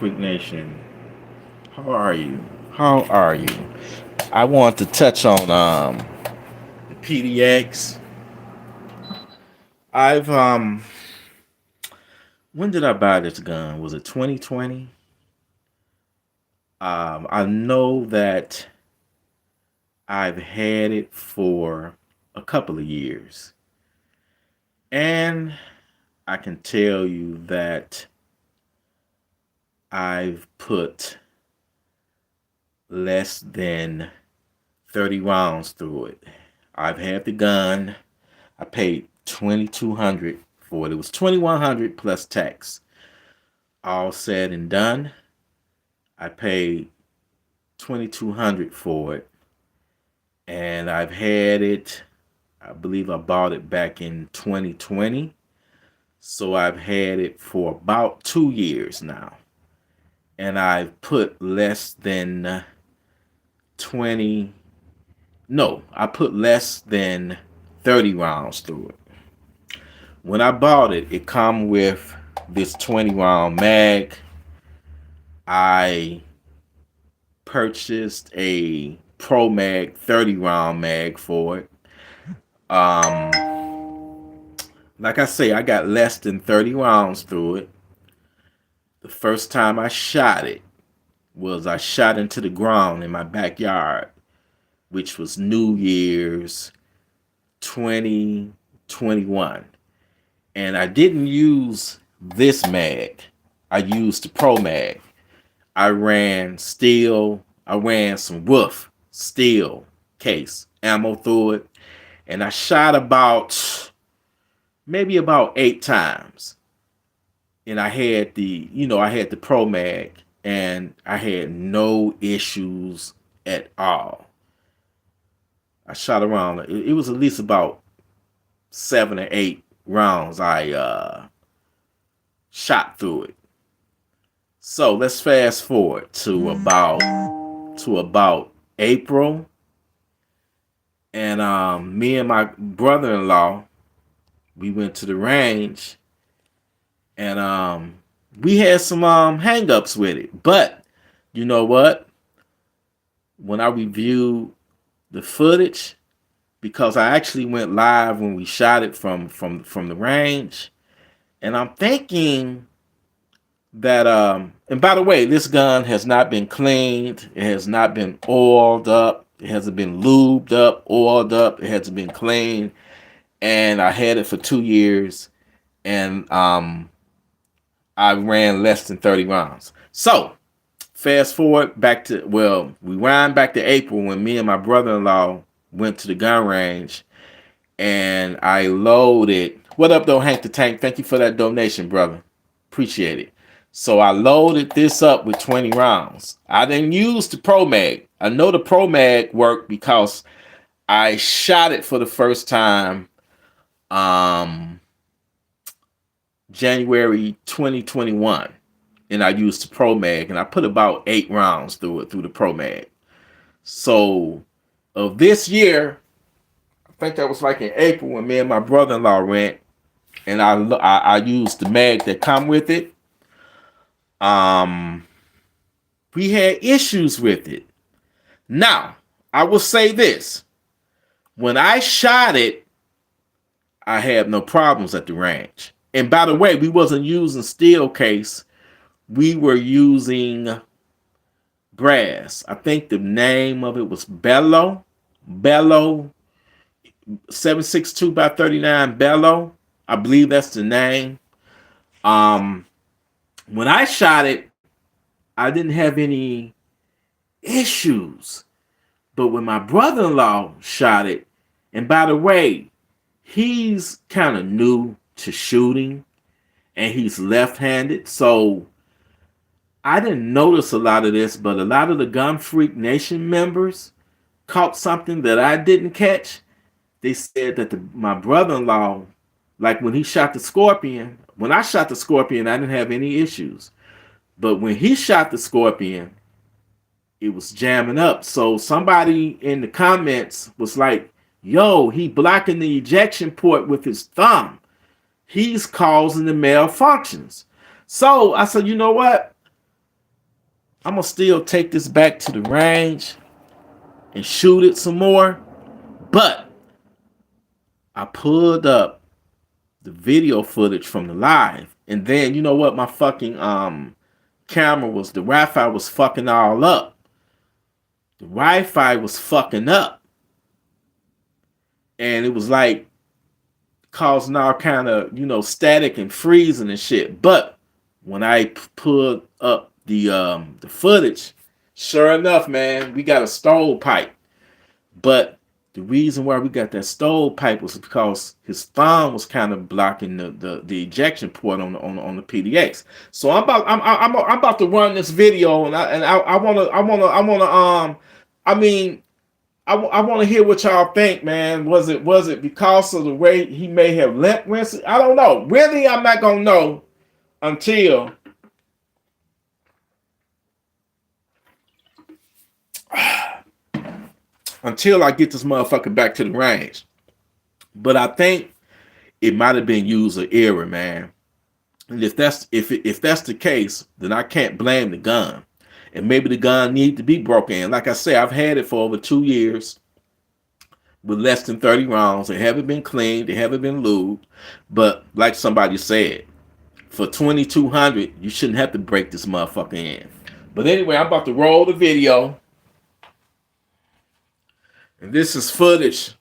Quick Nation, how are you? How are you? I want to touch on the PDX. I've when did I buy this gun? Was it 2020? I know that I've had it for a couple of years, and I can tell you that I've put less than 30 rounds through it. I've had the gun. I paid 2,200 for it. It was 2,100 plus tax. All said and done, I paid 2,200 for it, and I've had it. I believe I bought it back in 2020, so I've had it for about 2 years now, and I've put less than 20. No, I put less than 30 rounds through it. When I bought it, it come with this 20 round mag. I purchased a Pro Mag 30 round mag for it. Um, like I say, I got less than 30 rounds through it. The first time I shot it was I shot into the ground in my backyard, which was New Year's 2021. And I didn't use this mag. I used the Pro Mag. I ran some Wolf steel case ammo through it, and I shot maybe about 8 times. And I had the Pro Mag, and I had no issues at all. I shot around, it was at least about 7 or 8 rounds I shot through it. So let's fast forward to about April, and me and my brother-in-law, we went to the range, and we had some hang-ups with it. But you know what? When I reviewed the footage, because I actually went live when we shot it from the range, and I'm thinking that and by the way, this gun has not been cleaned, it has not been oiled up, it hasn't been lubed up, oiled up, it hasn't been cleaned, and I had it for 2 years, and I ran less than 30 rounds. So fast forward back to, we wind back to April when me and my brother-in-law went to the gun range, and I loaded. What up, though, Hank the Tank? Thank you for that donation, brother. Appreciate it. So I loaded this up with 20 rounds. I didn't use the Pro Mag. I know the Pro Mag worked because I shot it for the first time January 2021. And I used the Pro Mag, and I put about 8 rounds through the Pro Mag. So of this year, I think that was like in April when me and my brother-in-law went, and I used the mag that come with it. We had issues with it. Now, I will say this. When I shot it, I had no problems at the range. And by the way, we wasn't using steel case. We were using brass. I think the name of it was Bello 762 by 39 Bello. I believe that's the name. When I shot it, I didn't have any issues. But when my brother-in-law shot it, and by the way, he's kind of new to shooting, and he's left-handed, so I didn't notice a lot of this, but a lot of the Gun Freak Nation members caught something that I didn't catch. They said that my brother-in-law, like when he shot the Scorpion, when I shot the Scorpion, I didn't have any issues. But when he shot the Scorpion, it was jamming up. So somebody in the comments was like, yo, he blocking the ejection port with his thumb. He's causing the malfunctions. So I said, you know what? I'm gonna still take this back to the range and shoot it some more. But I pulled up the video footage from the live, and then you know what? My fucking camera was, the Wi-Fi was fucking all up. The Wi-Fi was fucking up, and it was like causing all kind of, you know, static and freezing and shit. But when I put up the footage, sure enough, man, we got a stovepipe. But the reason why we got that stovepipe was because his thumb was kind of blocking the ejection port on the PDX. So I'm about to run this video, and I want to hear what y'all think, man. Was it because of the way he may have lent Winston? I don't know. Really, I'm not gonna know until I get this motherfucker back to the range. But I think it might have been user error, man. And if that's the case, then I can't blame the gun. And maybe the gun needs to be broken. Like I say, I've had it for over 2 years with less than 30 rounds. They haven't been cleaned. They haven't been lubed. But like somebody said, for 2,200, you shouldn't have to break this motherfucker in. But anyway, I'm about to roll the video. And this is footage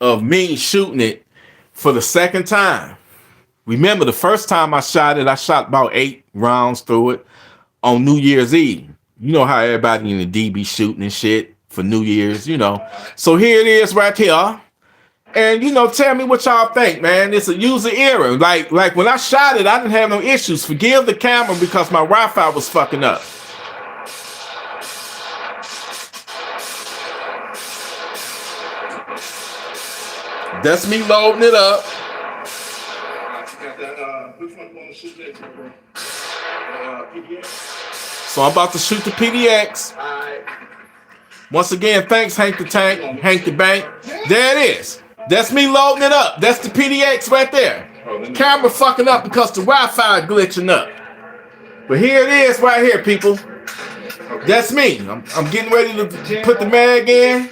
of me shooting it for the second time. Remember, the first time I shot it, I shot about 8 rounds through it on New Year's Eve. You know how everybody in the D be shooting and shit for New Year's, you know. So here it is right here. And, you know, tell me what y'all think, man. It's a user error. Like when I shot it, I didn't have no issues. Forgive the camera because my Wi-Fi was fucking up. That's me loading it up. So I'm about to shoot the PDX. Once again, thanks Hank the Tank, Hank the Bank. There it is. That's me loading it up. That's the PDX right there. Camera fucking up because the Wi-Fi glitching up. But here it is right here, people. That's me. I'm getting ready to put the mag in.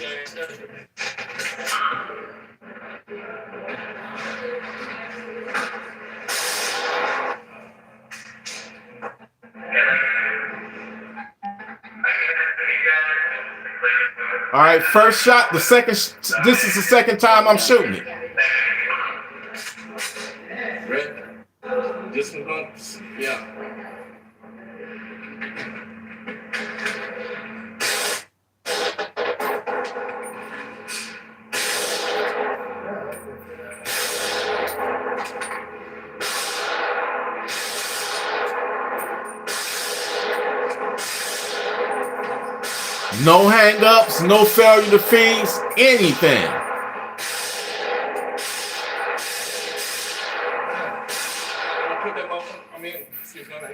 All right, first shot. This is the second time I'm shooting it. This one, yeah. No hang-ups, no failure to feeds, anything.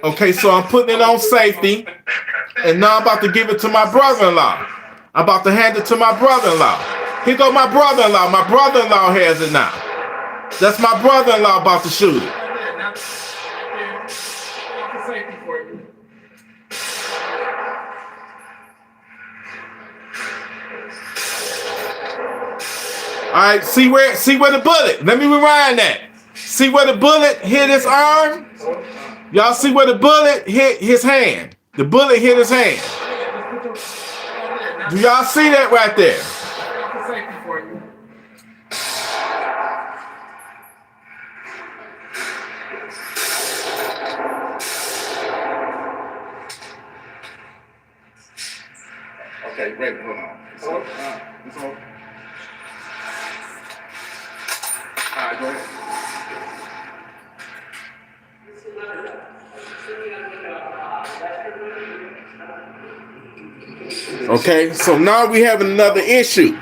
Okay, so I'm putting it on safety, and now I'm about to give it to my brother-in-law. I'm about to hand it to my brother-in-law. Here go my brother-in-law. My brother-in-law has it now. That's my brother-in-law about to shoot it. All right, see where the bullet. Let me rewind that. See where the bullet hit his arm? Y'all see where the bullet hit his hand? The bullet hit his hand. Do y'all see that right there? Okay, wait, hold on. It's over. All right, go ahead. Okay, so now we have another issue.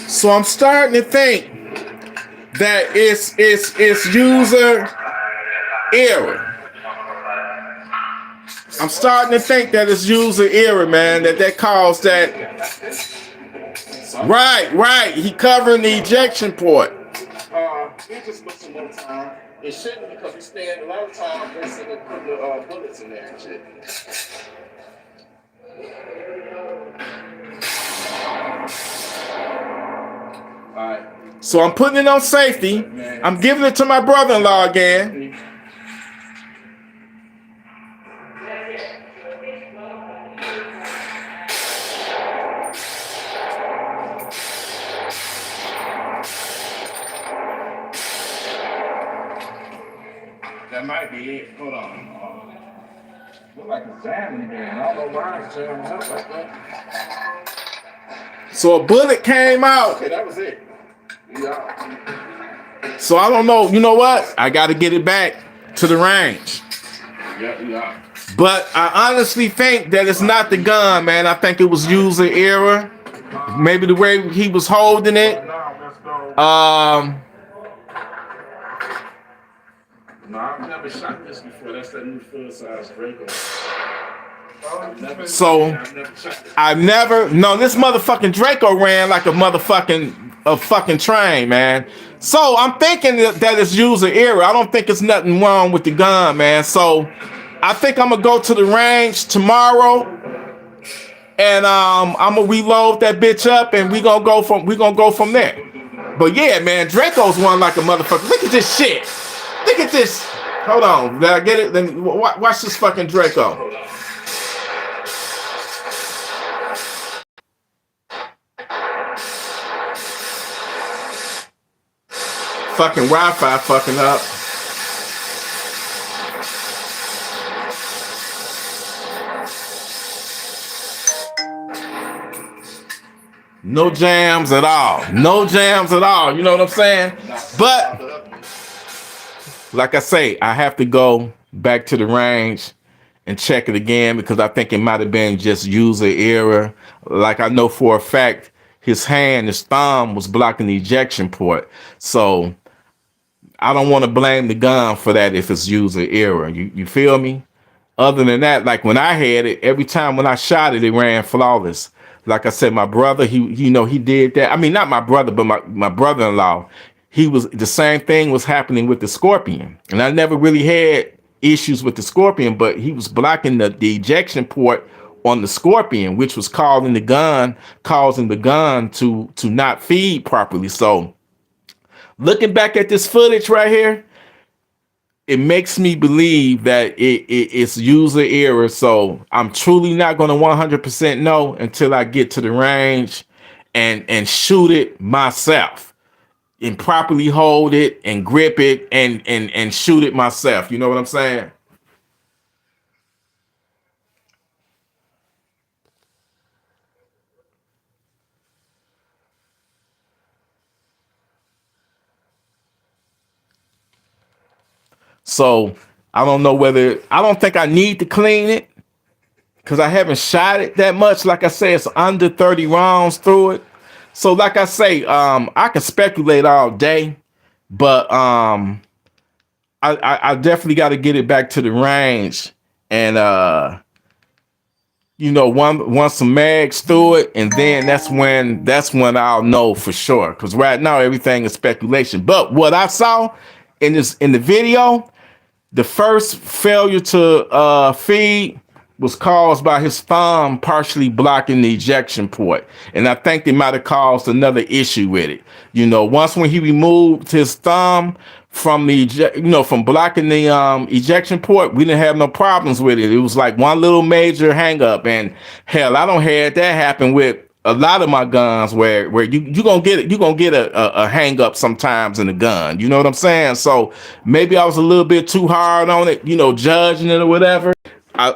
So I'm starting to think that it's user error. I'm starting to think that it's user error, man. That caused that. Right. He covering the ejection port. He just put some more time. It shouldn't because we spend a lot of time wasting and putting the bullets in there and shit. Alright. So I'm putting it on safety. I'm giving it to my brother-in-law again. That might be it. Hold on. Look like it's jamming again. I don't know why it's jamming up like that. So a bullet came out. Okay, that was it. Yeah. So I don't know. You know what? I got to get it back to the range. Yeah. But I honestly think that it's not the gun, man. I think it was user error. Maybe the way he was holding it. No, I've never shot this before. That's that new full-size Draco. No, this motherfucking Draco ran like a fucking train, man. So I'm thinking that it's user error. I don't think it's nothing wrong with the gun, man. So I think I'm gonna go to the range tomorrow, and I'm gonna reload that bitch up, and we gonna go from there. But yeah, man, Draco's one like a motherfucker. Look at this shit. Look at this. Hold on. Did I get it? Then watch this fucking Draco. Fucking Wi-Fi fucking up. No jams at all. No jams at all. You know what I'm saying? But like I say, I have to go back to the range and check it again because I think it might have been just user error. Like I know for a fact his thumb was blocking the ejection port. So I don't want to blame the gun for that if it's user error. You feel me? Other than that, like when I had it, every time when I shot it, it ran flawless. Like I said, my brother, he did that. I mean, not my brother, but my brother-in-law. The same thing was happening with the Scorpion. And I never really had issues with the Scorpion, but he was blocking the ejection port on the Scorpion, which was causing the gun to not feed properly. So looking back at this footage right here, it makes me believe that it's user error. So I'm truly not going to 100% know until I get to the range and shoot it myself. And properly hold it and grip it and shoot it myself. You know what I'm saying? So I don't think I need to clean it because I haven't shot it that much. Like I say, it's under 30 rounds through it. So like I say, I can speculate all day, but I definitely got to get it back to the range and once some mags through it, and then that's when I'll know for sure. Because right now everything is speculation. But what I saw in the video, the first failure to feed was caused by his thumb partially blocking the ejection port. And I think they might have caused another issue with it. Once when he removed his thumb from from blocking the ejection port, we didn't have no problems with it. It was like one little major hang up. And hell, I don't had that happen with a lot of my guns where you gonna get a hang up sometimes in the gun. You know what I'm saying? So maybe I was a little bit too hard on it, judging it or whatever.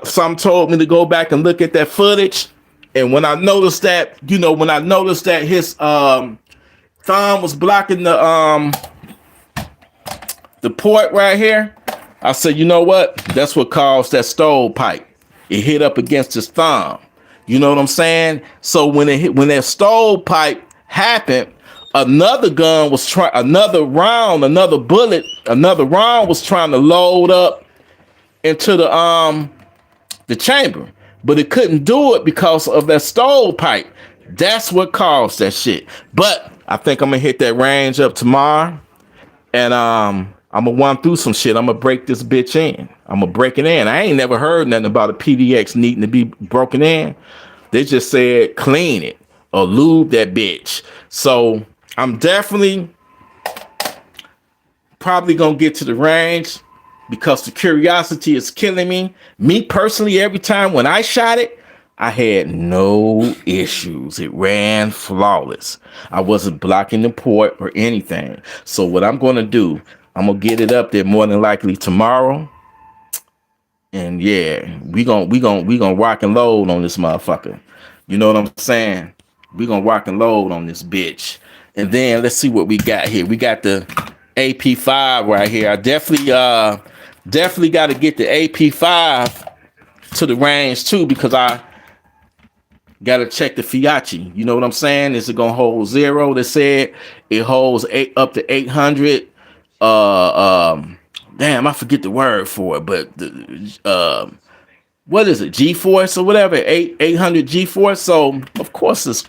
Some told me to go back and look at that footage, and when I noticed that, his thumb was blocking the port right here, I said, you know what? That's what caused that stovepipe. It hit up against his thumb. You know what I'm saying? So when that stovepipe happened, another round was trying to load up into the the chamber, but it couldn't do it because of that stovepipe. That's what caused that shit. But I think I'm gonna hit that range up tomorrow, and I'm gonna run through some shit. I'm gonna break this bitch in. I'm gonna break it in. I ain't never heard nothing about a PDX needing to be broken in. They just said clean it or lube that bitch. So I'm definitely probably gonna get to the range because the curiosity is killing me. Me personally, every time when I shot it, I had no issues. It ran flawless. I wasn't blocking the port or anything. So what I'm gonna do, I'm gonna get it up there more than likely tomorrow. And yeah, we gonna rock and load on this motherfucker. You know what I'm saying? We gonna rock and load on this bitch. And then let's see what we got here. We got the AP5 right here. I definitely got to get the AP5 to the range too, because I got to check the Fiachi. You know what I'm saying? Is it gonna hold 0? They said it holds up to 800. Damn, I forget the word for it, but what is it? G-force or whatever, 800 G-force. So of course this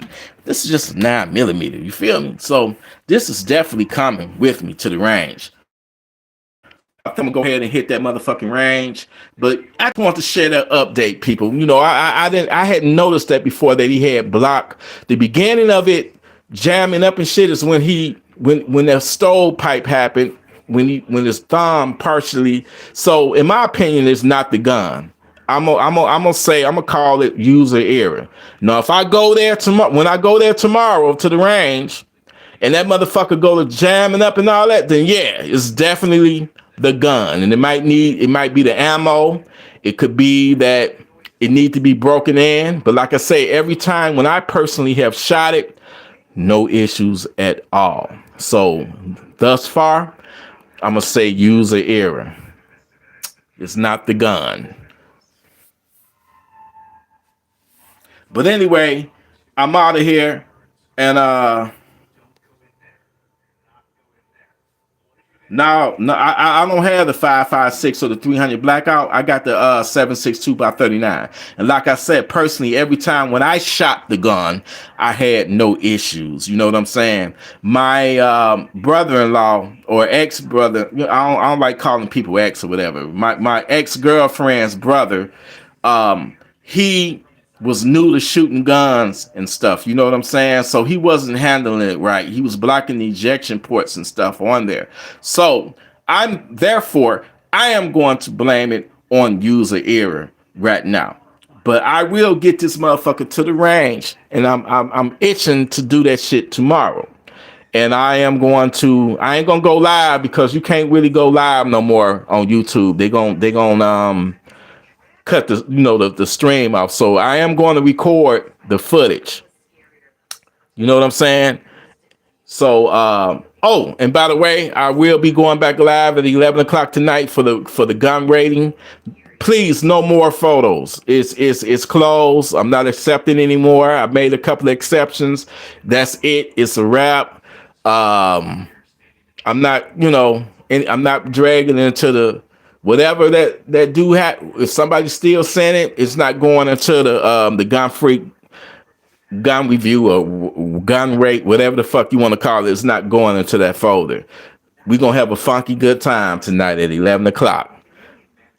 is just a 9mm. You feel me? So this is definitely coming with me to the range. I think I'm gonna go ahead and hit that motherfucking range. But I just want to share that update, people. You know, I hadn't noticed that before, that he had blocked the beginning of it jamming up and shit. Is when when that stovepipe happened, when his thumb partially. So in my opinion, it's not the gun. I'm gonna call it user error. Now, if I go there tomorrow, when I go there tomorrow to the range, and that motherfucker go to jamming up and all that, then yeah, it's definitely the gun. And it might be the ammo. It could be that it need to be broken in. But like I say, every time when I personally have shot it, no issues at all. So thus far, I'm gonna say user error. It's not the gun. But anyway, I'm out of here, and no, I don't have the 5.56 or the 300 blackout. I got the 7.62 by 39. And like I said, personally, every time when I shot the gun, I had no issues. You know what I'm saying? My brother-in-law or ex-brother, I don't like calling people ex or whatever. My ex-girlfriend's brother, he was new to shooting guns and stuff. You know what I'm saying? So he wasn't handling it right. He was blocking the ejection ports and stuff on there. So I am going to blame it on user error right now. But I will get this motherfucker to the range, and I'm itching to do that shit tomorrow. And I ain't gonna go live because you can't really go live no more on YouTube. They gonna cut the stream off. So I am going to record the footage. You know what I'm saying? So oh, and by the way, I will be going back live at 11 o'clock tonight for the gun rating. Please, no more photos. It's closed. I'm not accepting anymore. I've made a couple of exceptions. That's it. It's a wrap. I'm not, I'm not dragging into the whatever that do have. If somebody still sent it, it's not going into the gun freak gun review or gun rate, whatever the fuck you want to call it. It's not going into that folder. We're gonna have a funky good time tonight at 11 o'clock.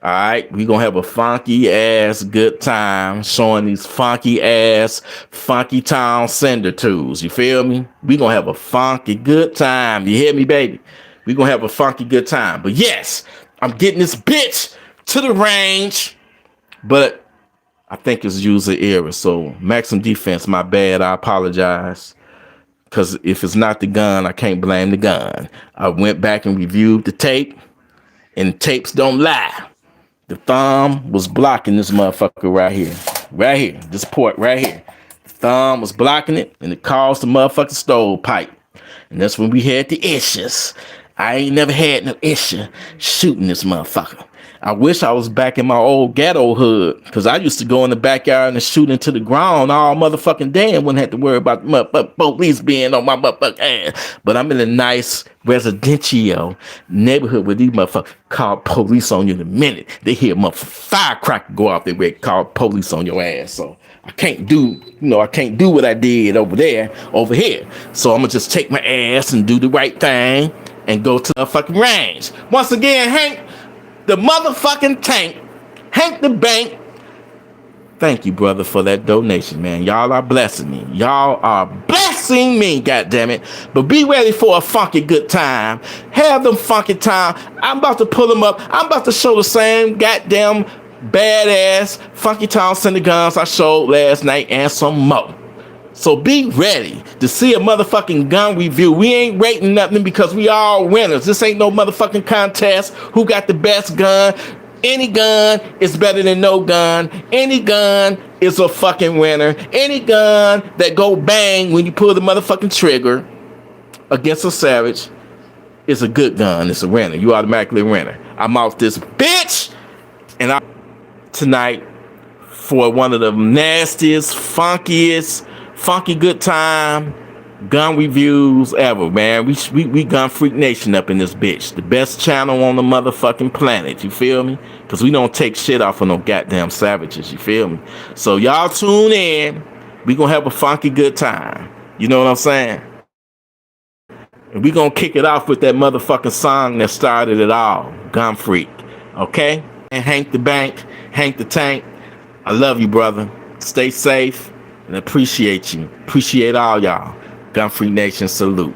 All right, we're gonna have a funky ass good time showing these funky ass funky town sender tools. You feel me? We're gonna have a funky good time. You hear me, baby? We're gonna have a funky good time. But yes, I'm getting this bitch to the range, but I think it's user error. So maximum defense, my bad. I apologize. Because if it's not the gun, I can't blame the gun. I went back and reviewed the tape, and tapes don't lie. The thumb was blocking this motherfucker right here. Right here. This port right here. The thumb was blocking it, and it caused the motherfucking stovepipe. And that's when we had the issues. I ain't never had no issue shooting this motherfucker. I wish I was back in my old ghetto hood, because I used to go in the backyard and shoot into the ground all motherfucking day and wouldn't have to worry about police being on my motherfucking ass. But I'm in a nice residential neighborhood where these motherfuckers call police on you in a minute. They hear a motherfucking firecracker go off, they ready to call police on your ass. So I can't do what I did over here. So I'm gonna just take my ass and do the right thing and go to the fucking range. Once again, Hank the motherfucking tank, Hank the Bank. Thank you, brother, for that donation, man. Y'all are blessing me. Y'all are blessing me, goddammit. But be ready for a funky good time. Have them funky time. I'm about to pull them up. I'm about to show the same goddamn badass funky town center guns I showed last night and some more. So be ready to see a motherfucking gun review. We ain't rating nothing because we all winners. This ain't no motherfucking contest. Who got the best gun? Any gun is better than no gun. Any gun is a fucking winner. Any gun that go bang when you pull the motherfucking trigger against a savage is a good gun. It's a winner. You automatically a winner. I'm off this bitch. And I tonight for one of the nastiest, funkiest, funky good time gun reviews ever, man. We Gun Freak Nation up in this bitch. The best channel on the motherfucking planet, you feel me? Because we don't take shit off of no goddamn savages, you feel me? So y'all tune in. We gonna have a funky good time. You know what I'm saying? And we gonna kick it off with that motherfucking song that started it all, Gun Freak. Okay? And Hank the Bank, Hank the Tank, I love you, brother. Stay safe and appreciate you. Appreciate all y'all. Gun Freak Nation salute.